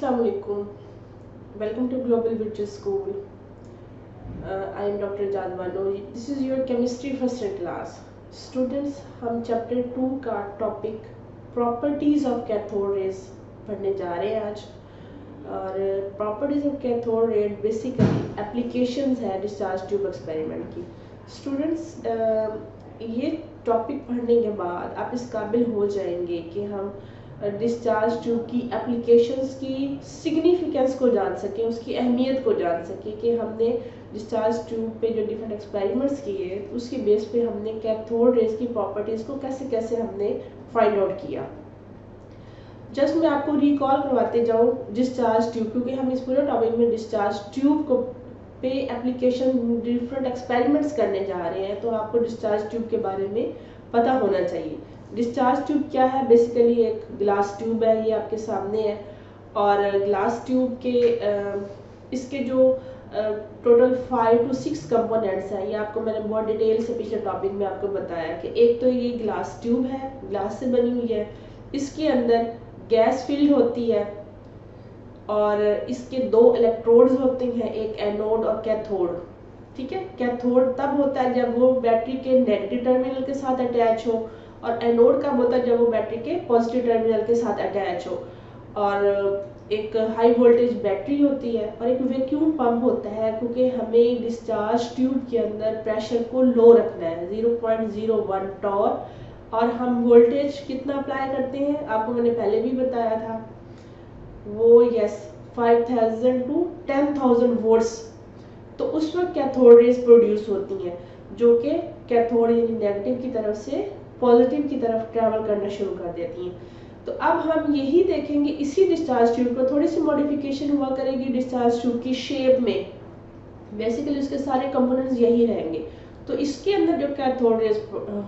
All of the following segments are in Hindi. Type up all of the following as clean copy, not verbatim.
Assalamu alaikum. Welcome to Global Bridges School. I am Dr. Jadwano. This is your chemistry first year class. Students, हम चैप्टर 2 का topic properties of cathode raise पढ़ने जा रहे हैं आज। और properties of cathode ray basically applications है डिस्चार्ज ट्यूब एक्सपेरिमेंट की। स्टूडेंट्स, ये टॉपिक पढ़ने के बाद आप इस काबिल हो जाएंगे कि हम डिस्चार्ज ट्यूब की एप्लीकेशंस की सिग्निफिकेंस को जान सकें, उसकी अहमियत को जान सकें कि हमने डिस्चार्ज ट्यूब पे जो डिफरेंट एक्सपेरिमेंट्स किए उसकी बेस पे हमने कैथोड रेज की प्रॉपर्टीज़ को कैसे कैसे हमने फाइंड आउट किया। जस्ट मैं आपको रिकॉल करवाते जाऊँ डिस्चार्ज ट्यूब, क्योंकि हम इस पूरे टॉपिक में डिस्चार्ज ट्यूब को पे एप्लीकेशन डिफरेंट एक्सपेरिमेंट्स करने जा रहे हैं, तो आपको डिस्चार्ज ट्यूब के बारे में पता होना चाहिए। डिस्चार्ज ट्यूब क्या है? बेसिकली एक ग्लास ट्यूब है, ये आपके सामने है। और ग्लास ट्यूब के इसके जो टोटल 5 to 6 कंपोनेंट्स हैं, ये आपको मैंने बहुत डिटेल से पिछले टॉपिक में आपको बताया कि एक तो ये ग्लास ट्यूब है, ग्लास से बनी हुई है, इसके अंदर गैस फिल्ड होती है और इसके 2 इलेक्ट्रोड्स होते हैं, एक एनोड और कैथोड। ठीक है, कैथोड तब होता है जब वो बैटरी के नेगेटिव टर्मिनल के साथ अटैच हो, और एनोड कब होता है जब वो बैटरी के पॉजिटिव टर्मिनल के साथ अटैच हो। और एक हाई वोल्टेज बैटरी होती है और एक वैक्यूम पंप होता है, क्योंकि हमें डिस्चार्ज ट्यूब के अंदर प्रेशर को लो रखना है 0.01 टॉर। और हम वोल्टेज कितना अप्लाई करते हैं आपको मैंने पहले भी बताया था, वो 5000 to 10,000 वोल्ट्स। तो उस वक्त कैथोड रेज प्रोड्यूस होती हैं जो कि कैथोड यानी नेगेटिव की तरफ से पॉजिटिव की तरफ ट्रैवल करना शुरू कर देती हैं। तो अब हम यही देखेंगे, इसी डिस्चार्ज ट्यूब को थोड़ी सी मॉडिफिकेशन हुआ करेगी डिस्चार्ज ट्यूब की शेप में। बेसिकली उसके सारे कंपोनेंट्स यही रहेंगे। तो इसके अंदर जो कैथोड रेज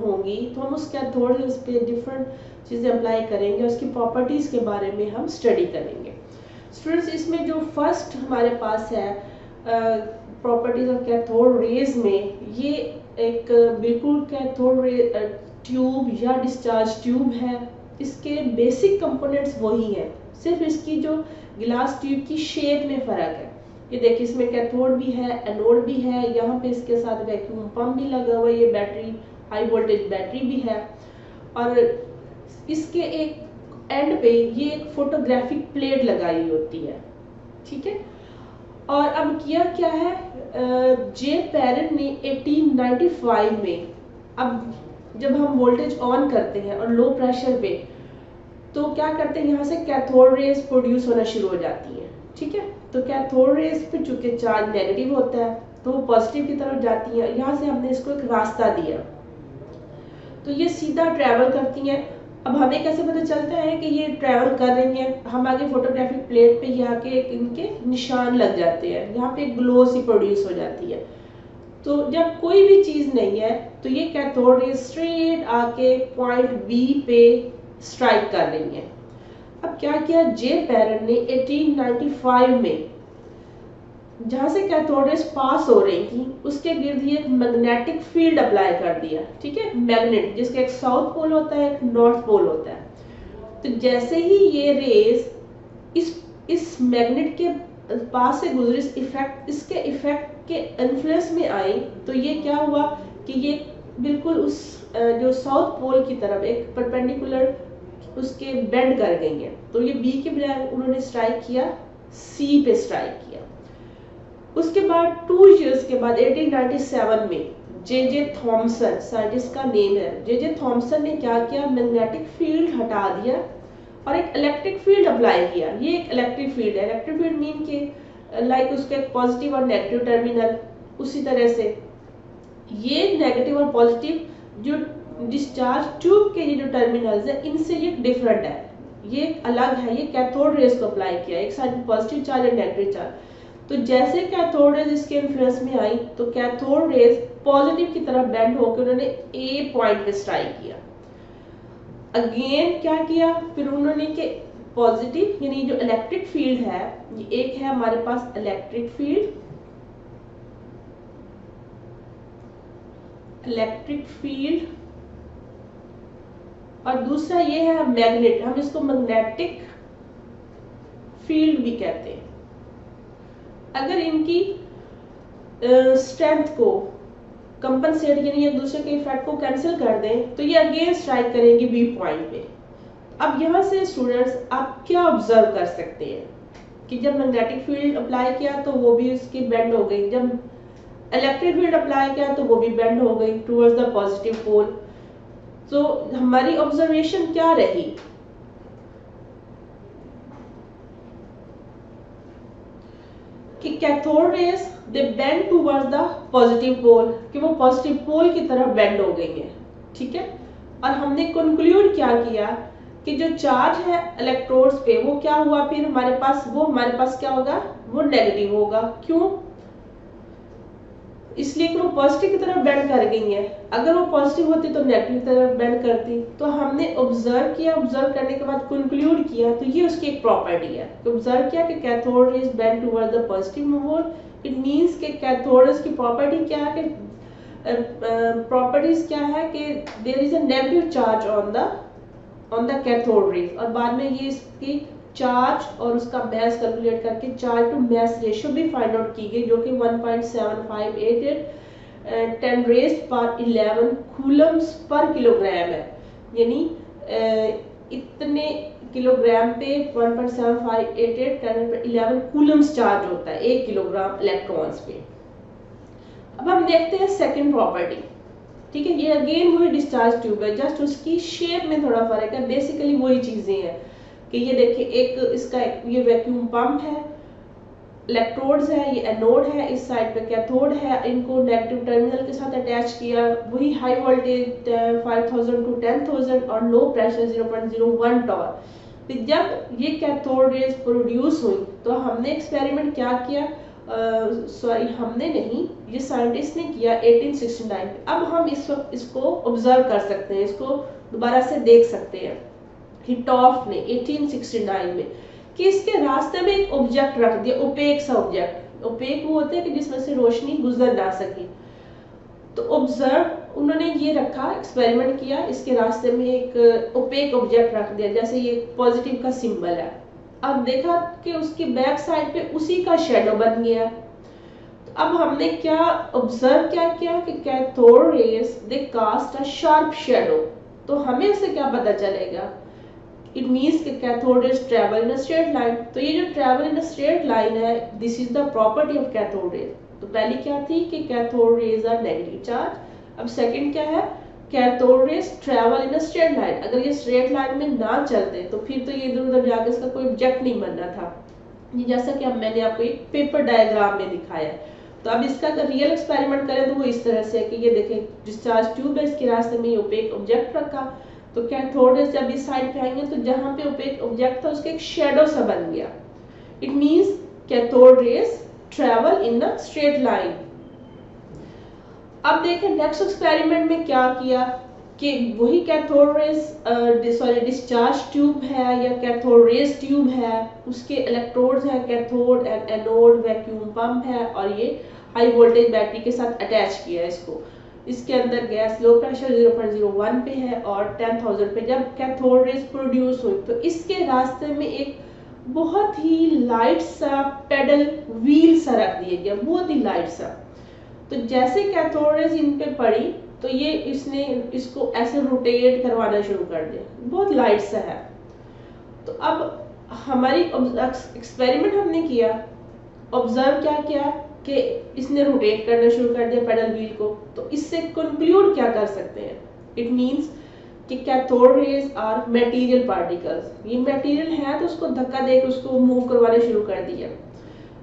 होंगी तो हम उस कैथोड रेज पे डिफरेंट चीज़ें अप्लाई करेंगे, उसकी प्रॉपर्टीज़ के बारे में हम स्टडी करेंगे। स्टूडेंट्स, इसमें जो फर्स्ट हमारे पास है प्रॉपर्टीज ऑफ कैथोड रेज में, ये एक बिल्कुल कैथोड ट्यूब या डिस्चार्ज ट्यूब है। इसके बेसिक कंपोनेंट्स वही हैं, सिर्फ इसकी जो ग्लास ट्यूब की शेप में फ़र्क है। ये देखिए, इसमें कैथोड भी है, एनोड भी है, यहाँ पे इसके साथ वैक्यूम पंप भी लगा हुआ है, ये बैटरी हाई वोल्टेज बैटरी भी है। और इसके एक एंड पे ये एक फोटोग्राफिक प्लेट लगाई होती है। ठीक है, और अब किया क्या है, जे पैरन ने 1895 में, अब जब हम वोल्टेज ऑन करते हैं और लो प्रेशर पे, तो क्या करते हैं, यहाँ से कैथोड रेज प्रोड्यूस होना शुरू हो जाती है। ठीक है, तो कैथोड रेज पे चूंकि चार्ज नेगेटिव होता है तो वो पॉजिटिव की तरफ जाती है। यहाँ से हमने इसको एक रास्ता दिया तो ये सीधा ट्रैवल करती हैं। अब हमें कैसे पता चलता है कि ये ट्रैवल कर रही हैं? हम आगे फोटोग्राफिक प्लेट पे यहाँ के इनके निशान लग जाते हैं, यहाँ पे ग्लो सी प्रोड्यूस हो जाती है। तो जब कोई भी चीज़ नहीं है तो ये कैथोड रेज स्ट्रेट आके पॉइंट बी पे स्ट्राइक कर रही है। अब क्या किया जे पैरन ने 1895 में, जहां से कैथोड रेज पास हो रही थी उसके गिर्द ये एक मैग्नेटिक फील्ड अप्लाई कर दिया। ठीक है, मैग्नेट जिसका एक साउथ पोल होता है, एक नॉर्थ पोल होता है। तो जैसे ही ये रेज इस मैग्नेट के पास से गुजरी, इसके इफेक्ट के इन्फ्लुएंस में आई, तो ये क्या हुआ कि ये बिल्कुल उस जो साउथ पोल की तरफ एक परपेंडिकुलर उसके बेंड कर गई है। तो ये बी के बजाय उन्होंने स्ट्राइक किया, सी पे स्ट्राइक किया। उसके बाद 2 इयर्स के बाद 1897 में जे थॉमसन, साइंटिस्ट का नेम है, जे थॉमसन ने क्या किया, मैग्नेटिक फील्ड हटा दिया और एक इलेक्ट्रिक फील्ड अप्लाई किया। ये एक इलेक्ट्रिक फील्ड है। इलेक्ट्रिक फील्ड मीन के लाइक उसके पॉजिटिव और नेगेटिव टर्मिनल, उसी तरह से ये नेगेटिव और पॉजिटिव जो डिस्चार्ज ट्यूब के ये जो टर्मिनल्स है, इनसे ये डिफरेंट है, ये अलग है। ये कैथोड रेज को अप्लाई किया, एक साइड पॉजिटिव चार्ज और नेगेटिव चार्ज। तो जैसे कैथोड रेज इसके इन्फ्लुएंस में आई तो कैथोड रेज पॉजिटिव की तरफ बेंड होकर उन्होंने ए पॉइंट पे स्ट्राइक किया। अगेन क्या किया, फिर उन्होंने के पॉजिटिव यानी जो इलेक्ट्रिक फील्ड है, ये एक है हमारे पास इलेक्ट्रिक फील्ड और दूसरा ये है मैग्नेट, हम इसको मैग्नेटिक फील्ड भी कहते हैं। अगर इनकी स्ट्रेंथ को कंपनसेट यानी एक दूसरे के इफेक्ट को कैंसिल कर दें तो ये अगेन स्ट्राइक करेंगे बी पॉइंट पे। अब यहाँ से स्टूडेंट्स आप क्या ऑब्जर्व कर सकते हैं कि जब मैग्नेटिक फील्ड अप्लाई किया तो वो भी उसकी बेंड हो गई, जब इलेक्ट्रिक फील्ड अप्लाई किया तो वो भी बेंड हो गई टुवर्ड्स द पॉजिटिव पोल। तो हमारी ऑब्जर्वेशन क्या रही कि cathode rays they bend towards the positive pole, कि वो पॉजिटिव पोल की तरफ बेंड हो गई है, ठीक है। और हमने कंक्लूड क्या किया कि जो चार्ज है इलेक्ट्रोड्स पे वो क्या हुआ, फिर हमारे पास क्या होगा, वो नेगेटिव होगा। क्यों? इसलिए कि वो पॉजिटिव की तरफ बेंड कर गई है। अगर वो पॉजिटिव होती तो नेगेटिव की तरफ बेंड करती। तो हमने ऑब्जर्व किया, ऑब्जर्व करने के बाद कंक्लूड किया, तो ये उसकी एक प्रॉपर्टी है। तो ऑब्जर्व किया कि cathode rays bend toward the positive pole. It means कि कैथोड रेज की प्रॉपर्टी क्या है कि प्रॉपर्टीज क्या है कि there is a negative charge on the cathode rays. और बाद में ये इसकी चार्ज और उसका मैस कैलकुलेट करके चार्ज टू मैस रेशियो भी फाइंड आउट की गई, जो कि 1.758 10 रेज़्ड पर 11 कूलम्स पर किलोग्राम है। यानी इतने किलोग्राम पे 1.758 10 पर 11 कूलम्स चार्ज होता है 1 किलोग्राम इलेक्ट्रॉन्स पे। अब हम देखते हैं सेकंड प्रॉपर्टी, ठीक है। ये अगेन वही डिस्चार्ज ट्यूब है, जस्ट उसकी शेप में थोड़ा फर्क है, बेसिकली वही चीजें हैं कि ये देखिए एक इसका ये वैक्यूम पंप है, इलेक्ट्रोड्स है, ये एनोड है, इस साइड पे कैथोड है, इनको नेगेटिव टर्मिनल के साथ अटैच किया। वही हाई वोल्टेज 5000 टू 10000 और लो प्रेशर 0.01 टॉर। तो जब ये कैथोड रेज प्रोड्यूस हुई तो हमने एक्सपेरिमेंट क्या किया, सॉरी हमने नहीं, ये साइंटिस्ट ने किया 1869 में। अब हम इस वक्त इसको ऑब्जर्व कर सकते हैं, इसको दोबारा से देख सकते हैं। हिटॉफ ने 1869 में कि इसके रास्ते में एक ऑब्जेक्ट रख दिया, ओपेक सा ऑब्जेक्ट। ओपेक वो होते हैं कि जिसमें से रोशनी गुजर ना सके। तो ऑब्जर्व उन्होंने ये रखा, एक्सपेरिमेंट किया, इसके रास्ते में एक ओपेक ऑब्जेक्ट रख दिया, जैसे ये पॉजिटिव का सिंबल है। अब देखा कि उसकी बैक साइड पे उसी का शेडो बन गया। तो अब हमने क्या ऑब्जर्व क्या किया कि cathode rays they cast a sharp shadow. तो हमें इससे क्या पता चलेगा, इट मींस कि cathode rays travel in a straight line. तो ये जो travel in a straight line है, this is the property of cathode rays. तो पहली क्या थी कि cathode rays are negative charge. अब सेकंड क्या है, cathode rays travel in a straight line. अगर ये स्ट्रेट लाइन में ना चलते तो फिर तो ये इधर उधर जाकर इसका कोई ऑब्जेक्ट नहीं बनना था। ये जैसा कि अब मैंने आपको एक पेपर डायग्राम में दिखाया है। तो अब इसका अगर रियल एक्सपेरिमेंट करें तो वो इस तरह से है कि ये देखें डिस्चार्ज ट्यूब है, इसके रास्ते में ओपेक ऑब्जेक्ट रखा। तो कैथोड रेज जब इस साइड पे आएंगे तो जहां पे ओपेक ऑब्जेक्ट था उसके एक शेडो सा बन गया। It means cathode rays travel in a straight line. अब देखें नेक्स्ट एक्सपेरिमेंट में क्या किया कि वही कैथोड रेज डिस्चार्ज ट्यूब है या कैथोड रेज ट्यूब है, उसके इलेक्ट्रोड्स हैं cathode and anode, vacuum pump है और ये हाई वोल्टेज बैटरी के साथ अटैच किया है इसको। इसके अंदर गैस लो प्रेशर 0.01 पे है और 10,000 पे। जब कैथोड रेज प्रोड्यूस हुई तो इसके रास्ते में एक बहुत ही लाइट सा पेडल व्हील सा रख दिया गया, बहुत ही लाइट सा। तो जैसे कैथोड रेज इन पे पड़ी तो ये इसने इसको ऐसे रोटेट करवाना शुरू कर दिया, बहुत लाइट सा है। तो अब हमारी एक्सपेरिमेंट हमने किया, ऑब्जर्व क्या किया कि इसने रोटेट करना शुरू कर दिया पेडल व्हील को। तो इससे कंक्लूड क्या कर सकते हैं, इट मींस कि cathode rays are material particles. ये मटेरियल है तो उसको धक्का देकर उसको मूव करवाना शुरू कर दिया।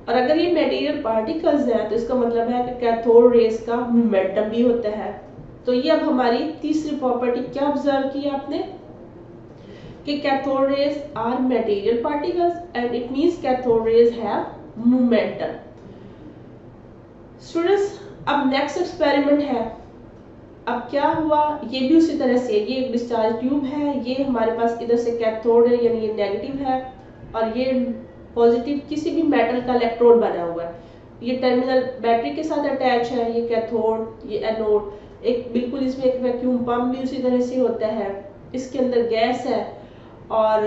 और अगर ये मटेरियल पार्टिकल्स हैं तो इसका मतलब है कि कैथोड रेज का मोमेंटम भी होता है। तो ये अब हमारी तीसरी प्रॉपर्टी क्या ऑब्जर्व की आपने कि cathode rays are material particles and it means cathode rays have momentum. Students अब नेक्स्ट एक्सपेरिमेंट है। अब क्या हुआ, ये भी उसी तरह से, ये एक डिस्चार्ज ट्यूब है, ये हमारे पास इधर से कैथोड है यानी ये नेगेटिव है और ये पॉजिटिव किसी भी मेटल का इलेक्ट्रोड बना हुआ है। ये टर्मिनल बैटरी के साथ अटैच है, ये कैथोड ये एनोड। एक बिल्कुल इसमें एक वैक्यूम पंप भी उसी तरह से होता है, इसके अंदर गैस है। और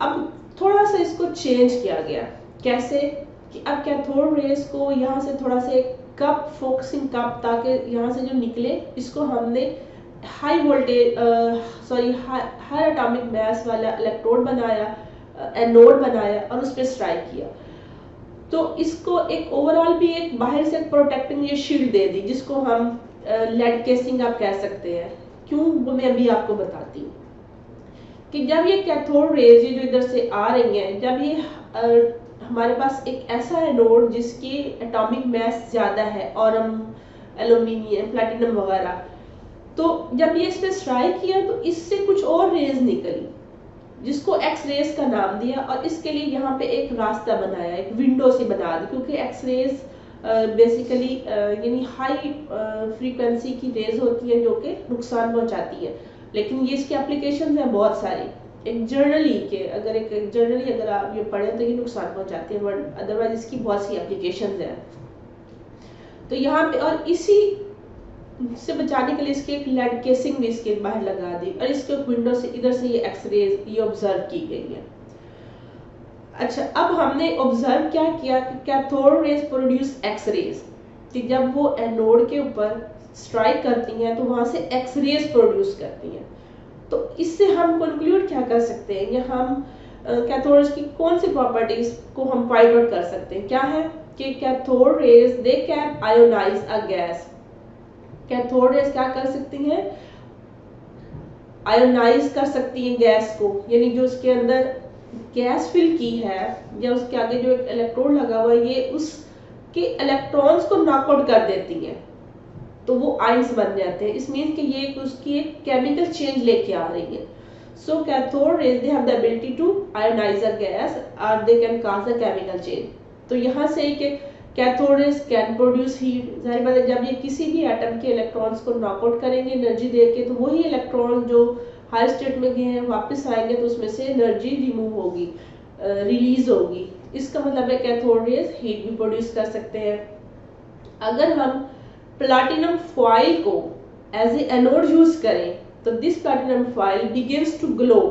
अब थोड़ा सा इसको चेंज किया गया। कैसे कि अब कैथोड रेज को यहाँ से थोड़ा सा कप, फोकसिंग कप, ताकि यहाँ से जो निकले इसको हमने high voltage high atomic mass वाला इलेक्ट्रोड बनाया, एनोड बनाया और उस पर स्ट्राइक किया। तो इसको एक ओवरऑल भी एक बाहर से प्रोटेक्टिंग ये शील्ड दे दी, जिसको हम लेड केसिंग आप कह सकते हैं। क्यों, वो मैं अभी आपको बताती हूँ कि जब ये कैथोड रेज जो इधर से आ रही हैं, जब ये हमारे पास एक ऐसा एनोड जिसकी एटॉमिक मास ज्यादा है, ऑरम, एल्यूमिनियम, प्लैटिनम वगैरह, तो जब ये इस पे स्ट्राइक किया तो इससे कुछ और रेज निकली, जिसको एक्स रेज का नाम दिया। और इसके लिए यहाँ पे एक रास्ता बनाया, एक विंडो सी बना दी, क्योंकि एक्स रेज बेसिकली यानी हाई फ्रीक्वेंसी की रेज होती है जो कि नुकसान पहुंचाती है, लेकिन ये इसकी एप्लीकेशन है बहुत सारी। एक जर्नली के अगर एक जर्नली अगर आप ये पढ़ें तो ये नुकसान पहुंचाती है, बट अदरवाइज इसकी बहुत सी एप्लीकेशन है। तो यहाँ पे और इसी से बचाने के लिए इसके एक लेड केसिंग भी इसके बाहर लगा दी, और इसके विंडो से इधर से ये एक्सरेज ये ऑब्जर्व की गई है। अच्छा, अब हमने ऑब्जर्व क्या किया कि cathode rays produce X rays, कि जब वो एनोड के ऊपर स्ट्राइक करती हैं तो वहां से एक्स रेज प्रोड्यूस करती हैं। तो इससे हम कंक्लूड क्या कर सकते हैं, या हम कैथोड रेज की कौन सी प्रॉपर्टीज को हम फाइंड आउट कर सकते हैं। क्या है कि cathode rays they can ionise a gas. Cathode rays क्या कर सकती हैं, आयोनाइज कर सकती हैं गैस को, यानी जो उसके अंदर गैस फिल की है या उसके आगे जो एक इलेक्ट्रोड लगा हुआ है, ये उसके इलेक्ट्रॉन्स को नॉकआउट कर देती हैं, तो वो आइंस बन जाते हैं। इस मीन कि ये उसकी एक केमिकल चेंज लेके आ रही है। So cathode rays they have the ability to ionise a gas और they can cause a chemical change. तो यहाँ से कि cathode rays can produce heat. जाहिर बात है, जब ये किसी भी एटम के इलेक्ट्रॉन्स को नॉकआउट करेंगे एनर्जी देके, तो वही इलेक्ट्रॉन जो हाई स्टेट में गए हैं वापस आएंगे, तो उसमें से एनर्जी रिमूव होगी, रिलीज होगी। इसका मतलब है कैथोड रेज हीट भी प्रोड्यूस कर सकते हैं। अगर हम प्लैटिनम फॉइल को एज ए एनोड यूज करें, तो this platinum foil begins to glow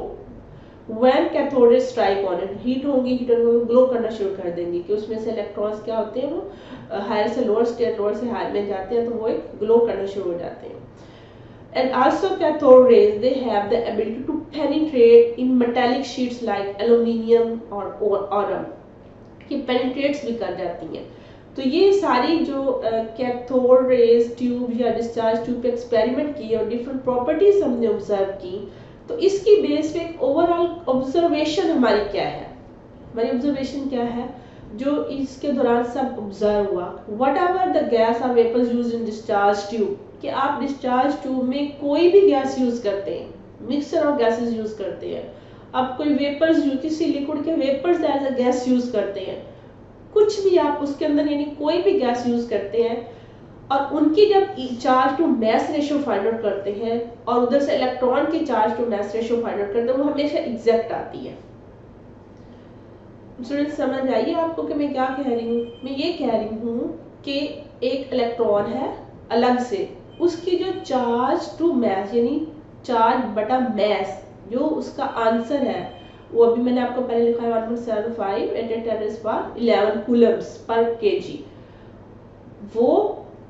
when cathode rays strike on it. Heat होंगी, हीट ग्लो करना शुरू कर देंगी, कि उसमें से इलेक्ट्रॉन्स क्या होते हैं, वो हायर से लोअर स्टेट, लोअर से हायर में जाते हैं, तो वो एक ग्लो करना शुरू हो जाते हैं। And also cathode rays, they have the ability to penetrate in metallic sheets like aluminium or aurum, कि penetrates भी कर जाती हैं। तो ये सारी जो कैथोड रेज ट्यूब या डिस्चार्ज ट्यूब पे एक्सपेरिमेंट किए और डिफरेंट प्रॉपर्टीज हमने ऑब्जर्व की, तो इसकी बेस पे एक ओवरऑल ऑब्जर्वेशन हमारी क्या है, हमारी ऑब्जर्वेशन क्या है जो इसके दौरान सब ऑब्जर्व हुआ। Whatever the gas are vapours use in discharge tube, कि आप डिस्चार्ज ट्यूब में कोई भी गैस यूज करते हैं, मिक्सचर ऑफ गैसेस यूज करते हैं, आप कोई वेपर्स किसी लिक्विड के vapours as a gas use करते हैं, कुछ भी आप उसके अंदर यानी कोई भी गैस यूज करते हैं, और उनकी जब charge to mass ratio find out करते हैं और उधर से इलेक्ट्रॉन की charge to mass ratio find out करते हैं, वो हमेशा एग्जैक्ट आती है। स्टूडेंट्स समझ आइए आपको कि मैं क्या कह रही हूँ। मैं ये कह रही हूँ कि एक इलेक्ट्रॉन है अलग से, उसकी जो चार्ज टू मास यानी चार्ज बटा मास जो उसका आंसर है, वो अभी मैंने आपको पहले लिखा है 1.75 × 10⁻11 कूलम्स पर kg, वो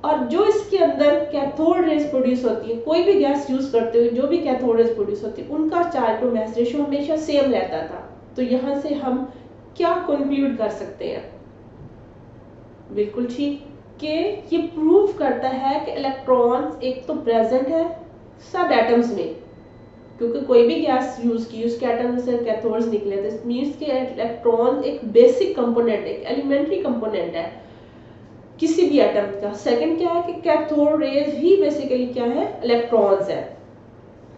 और जो इसके अंदर कैथोड रेज प्रोड्यूस होती है, कोई भी गैस यूज करते हुए जो भी कैथोड रेज प्रोड्यूस होती है, उनका चार्ज टू मास रेशियो हमेशा सेम रहता था। तो यहाँ से हम क्या कंक्लूड कर सकते हैं, बिल्कुल ठीक, कि ये प्रूव करता है कि इलेक्ट्रॉन्स एक तो प्रेजेंट है सब एटम्स में, क्योंकि कोई भी गैस यूज की उसके एटम से कैथोड्स निकले, तो इट मींस कि इलेक्ट्रॉन एक बेसिक कंपोनेंट, एक एलिमेंट्री कंपोनेंट है किसी भी एटम का। सेकंड क्या है कि कैथोड रेज ही बेसिकली क्या है, इलेक्ट्रॉन्स है।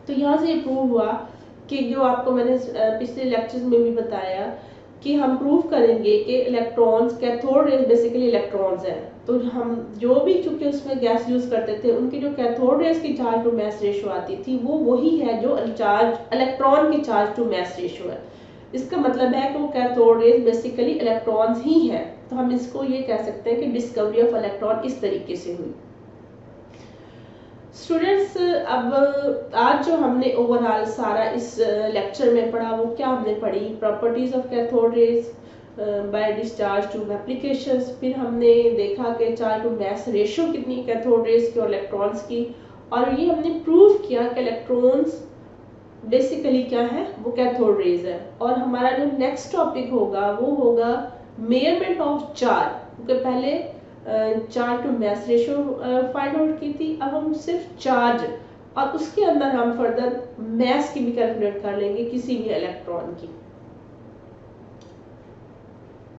तो यहाँ से ये प्रूव हुआ कि जो आपको मैंने पिछले लेक्चर्स में भी बताया कि हम प्रूव करेंगे कि electrons, cathode rays basically electrons हैं। तो हम जो भी चूंकि उसमें गैस यूज करते थे, उनकी जो कैथोड रेज की चार्ज टू मास रेशियो आती थी, वो वही है जो चार्ज इलेक्ट्रॉन की चार्ज टू मास रेशियो है। इसका मतलब है कि वो कैथोड रेज बेसिकली इलेक्ट्रॉन्स ही है। तो हम इसको ये कह सकते हैं कि डिस्कवरी ऑफ इलेक्ट्रॉन इस तरीके से हुई। स्टूडेंट्स, अब आज जो हमने ओवरऑल सारा इस लेक्चर में पढ़ा वो क्या हमने पढ़ी, properties of cathode rays by discharge to applications. फिर हमने देखा कि चार्ज टू मास रेशियो कितनी कैथोड रेज की और इलेक्ट्रॉन्स की, और ये हमने प्रूव किया कि इलेक्ट्रॉन्स बेसिकली क्या है, वो कैथोड रेज है। और हमारा जो नेक्स्ट टॉपिक होगा वो होगा मेजरमेंट ऑफ चार्ज, क्योंकि पहले charge to mass ratio find out की थी, अब हम सिर्फ चार्ज और उसके अंदर हम फर्दर मास की भी कैलकुलेट कर लेंगे किसी भी इलेक्ट्रॉन की।